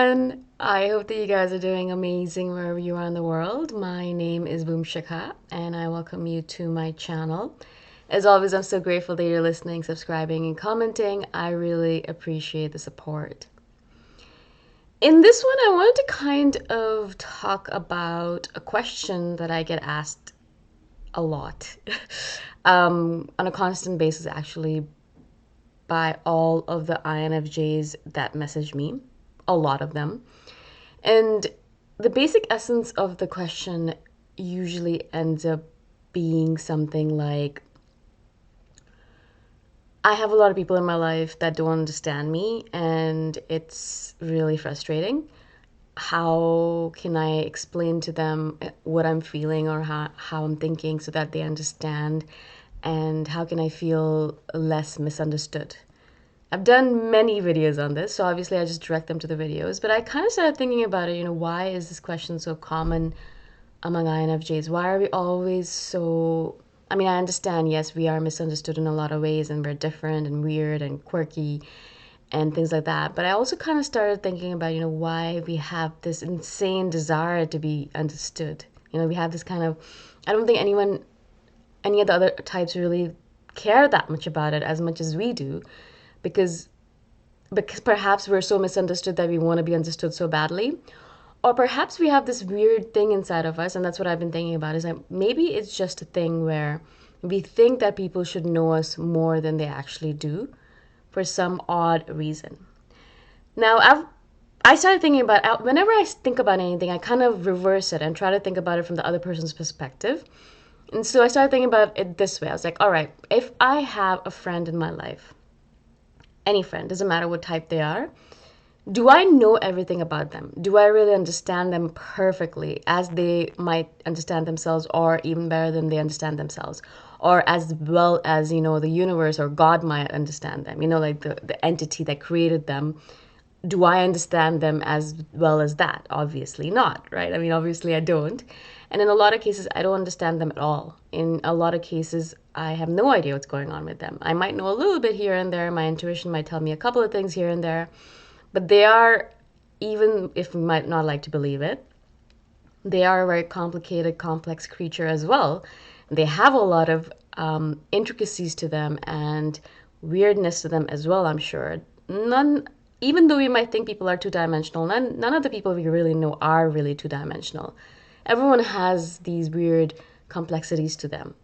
everyone. I hope that you guys are doing amazing wherever you are in the world. My name is Boom Shikha, and I welcome you to my channel. As always, I'm so grateful that you're listening, subscribing, and commenting. I really appreciate the support. In this one, I wanted to kind of talk about a question that I get asked a lot, on a constant basis, actually, by all of the INFJs that message me, a lot of them. And the basic essence of the question usually ends up being something like, I have a lot of people in my life that don't understand me, and it's really frustrating. How can I explain to them what I'm feeling or how I'm thinking so that they understand? And how can I feel less misunderstood? I've done many videos on this, so obviously I just direct them to the videos. But I kind of started thinking about it, why is this question so common among INFJs? Why are we always so... I mean, I understand, yes, we are misunderstood in a lot of ways, and we're different and weird and quirky and things like that. But I also kind of started thinking about, why we have this insane desire to be understood. We have this kind of... I don't think any of the other types really care that much as we do, because perhaps we're so misunderstood that we want to be understood so badly. Or perhaps we have this weird thing inside of us, and that's what I've been thinking about, is that maybe it's just a thing where we think that people should know us more than they actually do for some odd reason. Now, I started thinking about, whenever I think about anything, I kind of reverse it and try to think about it from the other person's perspective. And so I started thinking about it this way. I was like, all right, if I have a friend in my life, any friend, doesn't matter what type they are, do I know everything about them? Do I really understand them perfectly as they might understand themselves, or even better than they understand themselves? Or as well as, the universe or God might understand them, like the entity that created them. Do I understand them as well as that? Obviously not, right? I mean, obviously I don't. And in a lot of cases, I don't understand them at all. In a lot of cases, I have no idea what's going on with them. I might know a little bit here and there. My intuition might tell me a couple of things here and there. But they are, even if we might not like to believe it, they are a very complicated, complex creature as well. They have a lot of intricacies to them and weirdness to them as well, I'm sure. Even though we might think people are two-dimensional, none of the people we really know are really two-dimensional. Everyone has these weird complexities to them.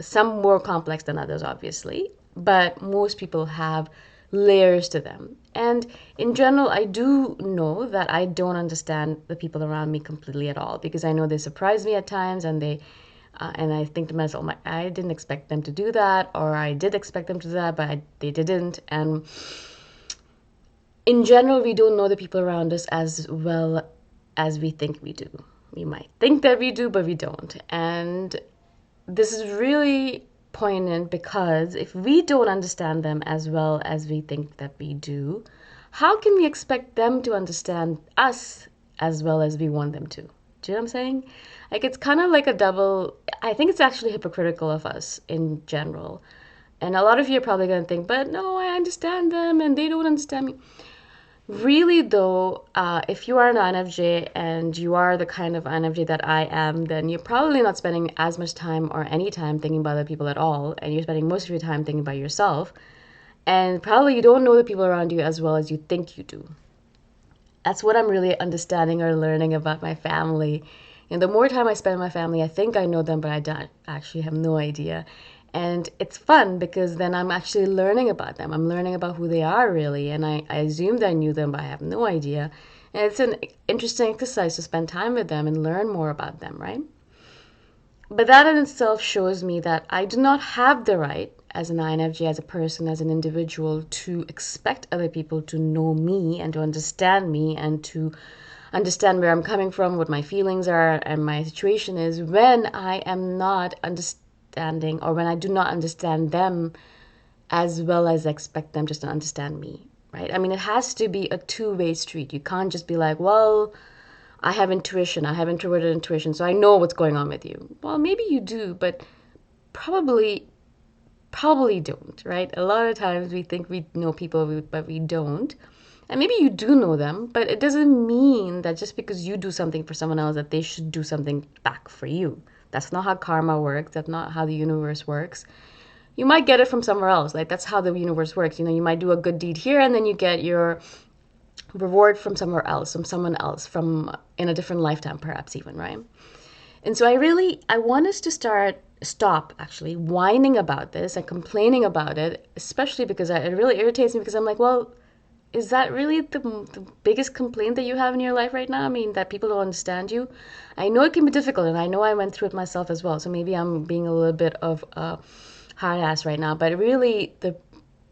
Some more complex than others, obviously, but most people have layers to them. And in general, I do know that I don't understand the people around me completely at all, because I know they surprise me at times, and and I think to myself, I didn't expect them to do that, or I did expect them to do that, but they didn't. And in general, we don't know the people around us as well as we think we do. We might think that we do, but we don't. And this is really poignant, because if we don't understand them as well as we think that we do, how can we expect them to understand us as well as we want them to? Do you know what I'm saying? Like, it's kind of like a double... I think it's actually hypocritical of us in general. And a lot of you are probably going to think, but no, I understand them and they don't understand me. Really, though, if you are an INFJ and you are the kind of INFJ that I am, then you're probably not spending as much time or any time thinking about other people at all, and you're spending most of your time thinking about yourself. And probably you don't know the people around you as well as you think you do. That's what I'm really understanding or learning about my family. And the more time I spend with my family, I think I know them, but I don't actually have no idea. And it's fun, because then I'm actually learning about them. I'm learning about who they are, really. And I assumed I knew them, but I have no idea. And it's an interesting exercise to spend time with them and learn more about them, right? But that in itself shows me that I do not have the right, as an INFJ, as a person, as an individual, to expect other people to know me and to understand me and to understand where I'm coming from, what my feelings are, and my situation is, when I am not understanding, or when I do not understand them as well as I expect them just to understand me, right? I mean, it has to be a two-way street. You can't just be like, well, I have intuition, I have introverted intuition, so I know what's going on with you. Well, maybe you do, but probably don't, right? A lot of times we think we know people, but we don't. And maybe you do know them, but it doesn't mean that just because you do something for someone else that they should do something back for you. That's not how karma works. That's not how the universe works. You might get it from somewhere else. Like that's how the universe works. You know, you might do a good deed here and then you get your reward from somewhere else, from someone else, from in a different lifetime perhaps even, right? And so I want us to stop actually whining about this and complaining about it, especially because it really irritates me because I'm like, well, is that really the biggest complaint that you have in your life right now? I mean, that people don't understand you. I know it can be difficult, and I know I went through it myself as well. So maybe I'm being a little bit of a hard ass right now. But really, the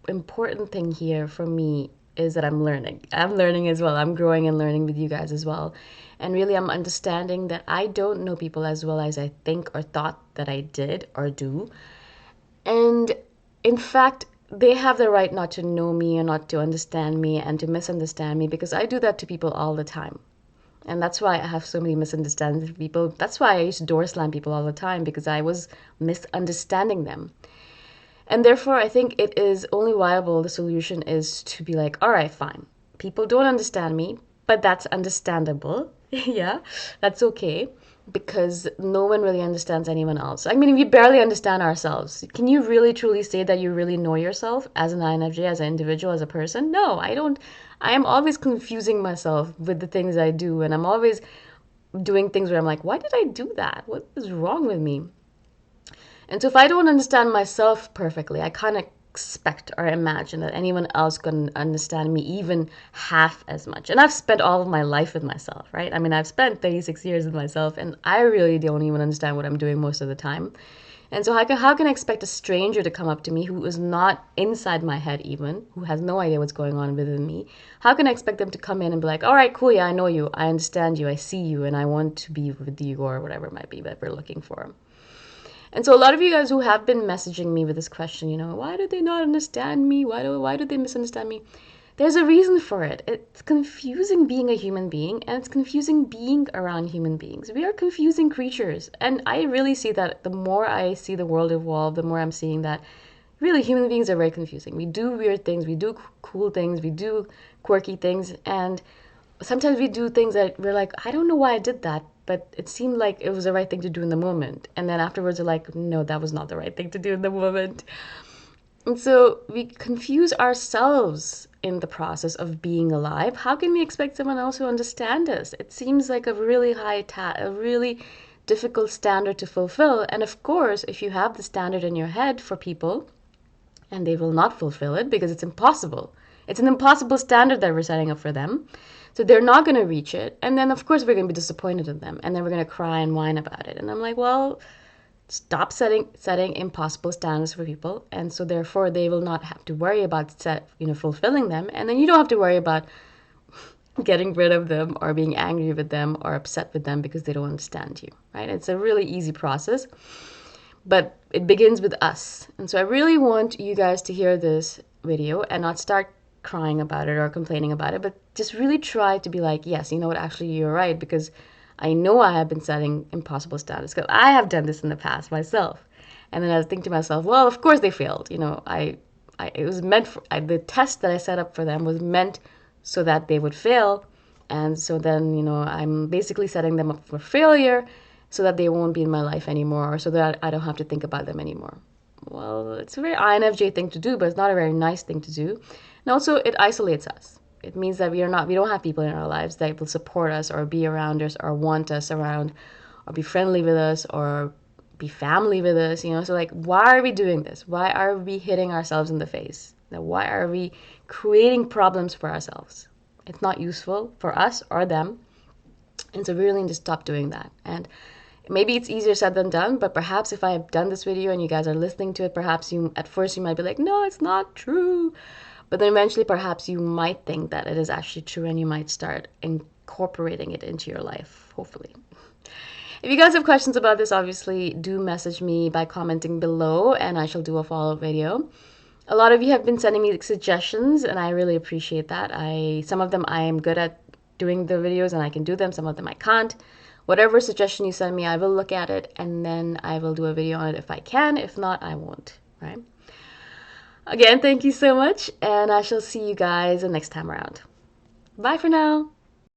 important thing here for me is that I'm learning. I'm learning as well. I'm growing and learning with you guys as well. And really, I'm understanding that I don't know people as well as I think or thought that I did or do. And in fact, they have the right not to know me or not to understand me and to misunderstand me because I do that to people all the time. And that's why I have so many misunderstandings with people. That's why I used to door slam people all the time because I was misunderstanding them. And therefore, I think it is only viable, the solution is to be like, all right, fine. People don't understand me, but that's understandable. Yeah, that's okay because no one really understands anyone else. I mean, we barely understand ourselves. Can you really truly say that you really know yourself as an INFJ, as an individual, as a person? No, I don't. I am always confusing myself with the things I do, and I'm always doing things where I'm like, why did I do that? What is wrong with me? And so if I don't understand myself perfectly, I kind of expect or imagine that anyone else can understand me even half as much. And I've spent all of my life with myself, right? I mean, I've spent 36 years with myself and I really don't even understand what I'm doing most of the time. And so how can I expect a stranger to come up to me who is not inside my head even, who has no idea what's going on within me? How can I expect them to come in and be like, all right, cool, yeah, I know you, I understand you, I see you, and I want to be with you or whatever it might be that we're looking for. And so a lot of you guys who have been messaging me with this question, you know, why do they not understand me? Why do they misunderstand me? There's a reason for it. It's confusing being a human being and it's confusing being around human beings. We are confusing creatures. And I really see that the more I see the world evolve, the more I'm seeing that really human beings are very confusing. We do weird things, we do cool things, we do quirky things, and sometimes we do things that we're like, I don't know why I did that, but it seemed like it was the right thing to do in the moment. And then afterwards, we're like, no, that was not the right thing to do in the moment. And so we confuse ourselves in the process of being alive. How can we expect someone else to understand us? It seems like a really a really difficult standard to fulfill. And of course, if you have the standard in your head for people, and they will not fulfill it because it's impossible. It's an impossible standard that we're setting up for them. So they're not going to reach it. And then, of course, we're going to be disappointed in them. And then we're going to cry and whine about it. And I'm like, well, stop setting impossible standards for people. And so, therefore, they will not have to worry about fulfilling them. And then you don't have to worry about getting rid of them or being angry with them or upset with them because they don't understand you, right? It's a really easy process. But it begins with us. And so I really want you guys to hear this video and not start crying about it or complaining about it, but just really try to be like, yes, you know what, actually you're right, because I know I have been setting impossible standards because I have done this in the past myself. And then I think to myself, well, of course they failed. You know, it was meant for, the test that I set up for them was meant so that they would fail. And so then, you know, I'm basically setting them up for failure so that they won't be in my life anymore, or so that I don't have to think about them anymore. Well, it's a very INFJ thing to do, but it's not a very nice thing to do. And also, it isolates us. It means that we don't have people in our lives that will support us or be around us or want us around or be friendly with us or be family with us, you know. So like, why are we doing this? Why are we hitting ourselves in the face? Now, why are we creating problems for ourselves? It's not useful for us or them. And so we really need to stop doing that. And maybe it's easier said than done, but perhaps if I have done this video and you guys are listening to it, perhaps at first you might be like, no, it's not true. But then eventually perhaps you might think that it is actually true and you might start incorporating it into your life, hopefully. If you guys have questions about this, obviously do message me by commenting below and I shall do a follow-up video. A lot of you have been sending me suggestions and I really appreciate that. Some of them I am good at doing the videos and I can do them, some of them I can't. Whatever suggestion you send me, I will look at it and then I will do a video on it if I can. If not, I won't, right? Again, thank you so much and I shall see you guys the next time around. Bye for now.